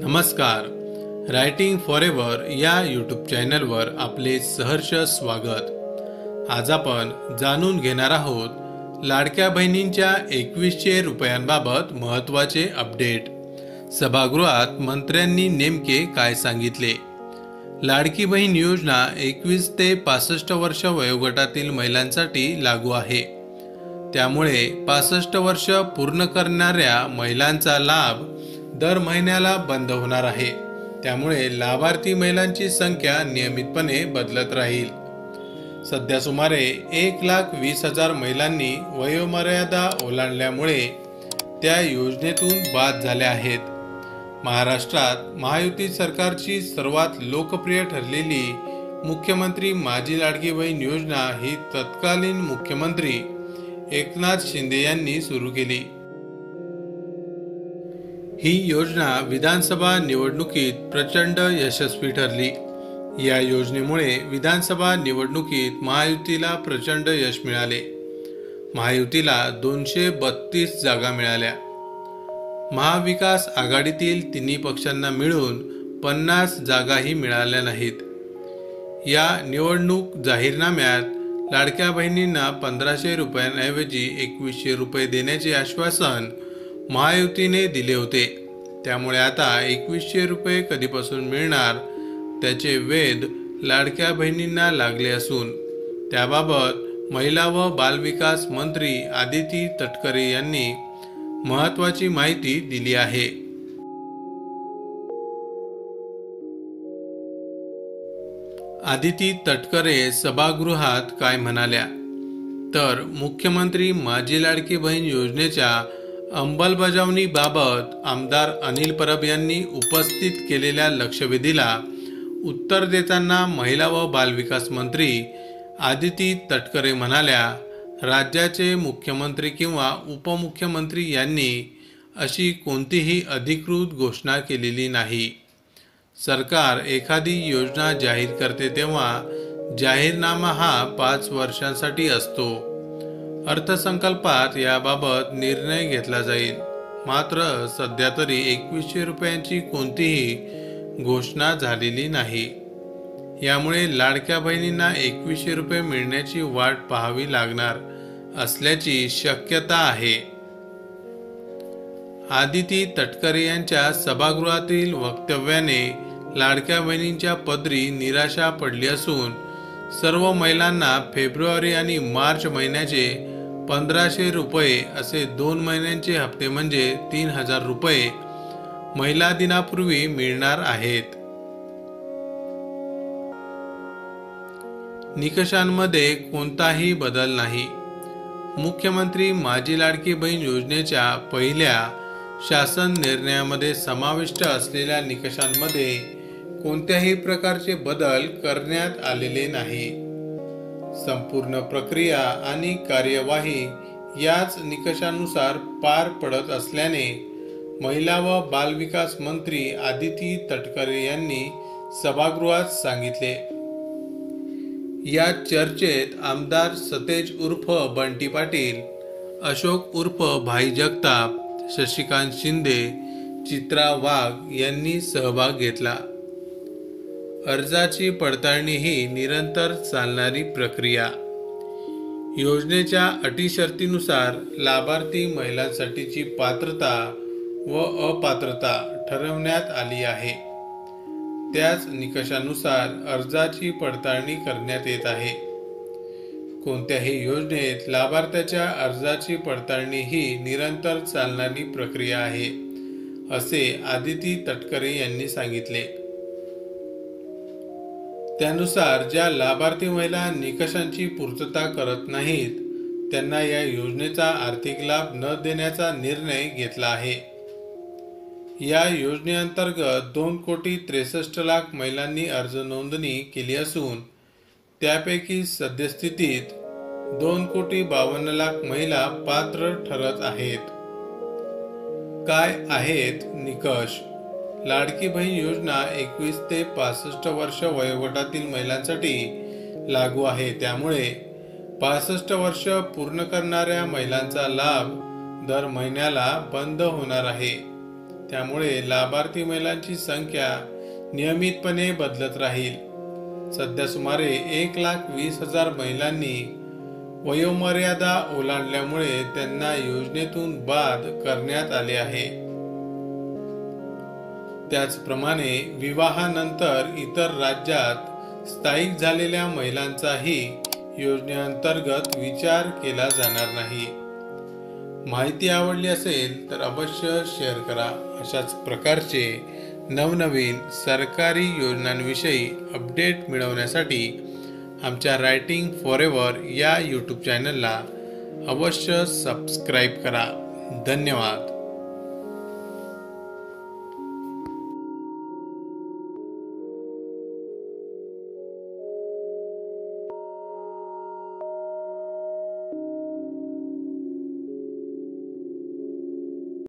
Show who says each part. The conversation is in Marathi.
Speaker 1: नमस्कार. रायटिंग फॉरएव्हर या यूट्यूब चॅनलवर आपले सहर्ष स्वागत. आज आपण जाणून घेणार आहोत लाडक्या बहिणींच्या 2100 रुपयांबाबत महत्त्वाचे अपडेट. सभागृहात मंत्र्यांनी नेमके काय सांगितले? लाडकी बहीण योजना 21 ते 65 वर्ष वयोगटातील महिलांसाठी लागू आहे. त्यामुळे 65 वर्ष पूर्ण करणाऱ्या महिलांचा लाभ दर महिन्याला बंद होणार आहे. त्यामुळे लाभार्थी महिलांची संख्या नियमितपणे बदलत राहील. सध्या सुमारे 1,20,000 महिलांनी वयोमर्यादा ओलांडल्यामुळे त्या योजनेतून बाद झाल्या आहेत. महाराष्ट्रात महायुती सरकारची सर्वात लोकप्रिय ठरलेली मुख्यमंत्री माझी लाडकी बहीण योजना ही तत्कालीन मुख्यमंत्री एकनाथ शिंदे यांनी सुरू केली. ही योजना विधानसभा निवडणुकीत प्रचंड यशस्वी ठरली. या योजनेमुळे विधानसभा निवडणुकीत महायुतीला प्रचंड यश मिळाले. महायुतीला 232 जागा मिळाल्या. महाविकास आघाडीतील तिन्ही पक्षांना मिळून 50 जागाही मिळाल्या नाहीत. या निवडणूक जाहीरनाम्यात लाडक्या बहिणींना 1500 रुपयांऐवजी 2100 रुपये देण्याचे आश्वासन महायुतीने दिले होते. त्यामुळे आता 2100 रुपये कधीपासून मिळणार त्याचे वेध लाडक्या बहिणींना लागले असून त्याबाबत महिला व बालविकास मंत्री आदिती तटकरे यांनी महत्त्वाची माहिती दिली आहे. आदिती तटकरे सभागृहात काय म्हणाल्या? तर मुख्यमंत्री माझी लाडकी बहीण योजनेच्या अंमलबजावणीबाबत आमदार अनिल परब यांनी उपस्थित केलेल्या लक्षवेधीला उत्तर देताना महिला व बालविकास मंत्री आदिती तटकरे म्हणाल्या, राज्याचे मुख्यमंत्री किंवा उपमुख्यमंत्री यांनी अशी कोणतीही अधिकृत घोषणा केलेली नाही. सरकार एखादी योजना जाहीर करते तेव्हा जाहीरनामा हा 5 वर्षांसाठी असतो. अर्थसंकल्पात याबाबत निर्णय घेतला जाईल. मात्र सध्या तरी 2100 रुपयांची कोणतीही घोषणा झालेली नाही. यामुळे लाडक्या बहिणींना 2100 रुपये मिळण्याची वाट पाहावी लागणार असल्याची शक्यता आहे. आदिती तटकरे यांच्या सभागृहातील वक्तव्याने लाडक्या बहिणींच्या पदरी निराशा पडली असून सर्व महिलांना फेब्रुवारी आणि मार्च महिन्याचे 1500 रुपये असे 2 महिन्यांचे हप्ते म्हणजे 3000 रुपये महिला दिनापूर्वी मिळणार आहेत. निकषांमध्ये कोणताही बदल नाही. मुख्यमंत्री माझी लाडकी बहीण योजनेच्या पहिल्या शासन निर्णयामध्ये समाविष्ट असलेल्या निकषांमध्ये कोणत्याही प्रकारचे बदल करण्यात आलेले नाही. संपूर्ण प्रक्रिया आणि कार्यवाही याच निकषानुसार पार पडत असल्याने महिला व बालविकास मंत्री आदिती तटकरे यांनी सभागृहात सांगितले. या चर्चेत आमदार सतेज उर्फ बंटी पाटील, अशोक उर्फ भाई जगताप, शशिकांत शिंदे, चित्रा वाघ यांनी सहभाग घेतला. अर्जाची पडताळणी ही निरंतर चालणारी प्रक्रिया. योजनेच्या अटी शर्तीनुसार लाभार्थी महिलांसाठीची पात्रता व अपात्रता ठरवण्यात आली आहे. त्याच निकषानुसार अर्जाची पडताळणी करण्यात येत आहे. कोणत्याही योजनेत लाभार्थ्याच्या अर्जाची पडताळणी ही निरंतर चालणारी प्रक्रिया आहे, असे आदिती तटकरे यांनी सांगितले. त्यानुसार ज्या लाभार्थी महिला निकषांची पूर्तता करत नाहीत त्यांना या योजनेचा आर्थिक लाभ न देण्याचा निर्णय घेतला आहे. या योजनेअंतर्गत 2,63,00,000 महिलांनी अर्ज नोंदणी केली असून त्यापैकी सद्यस्थितीत 2,52,00,000 महिला पात्र ठरत आहेत. काय आहेत निकष? लाडकी बहीण योजना 21 ते 65 वर्ष वयोगटातील महिलांसाठी लागू आहे. त्यामुळे 65 वर्ष पूर्ण करणाऱ्या महिलांचा लाभ दर महिन्याला बंद होणार आहे. त्यामुळे लाभार्थी महिलांची संख्या नियमितपणे बदलत राहील. सध्या सुमारे 1,20,000 महिलांनी वयोमर्यादा ओलांडल्यामुळे त्यांना योजनेतून बाद करण्यात आले आहे. त्याचप्रमाणे विवाहानंतर इतर राज्यात स्थायिक झालेल्या महिलांचाही योजनेअंतर्गत विचार केला जाणार नाही. माहिती आवडली असेल तर अवश्य शेअर करा. अशाच प्रकारचे नवनवीन सरकारी योजनांविषयी अपडेट मिळवण्यासाठी आमच्या रायटिंग फॉरएव्हर या यूट्यूब चॅनलला अवश्य सबस्क्राईब करा. धन्यवाद.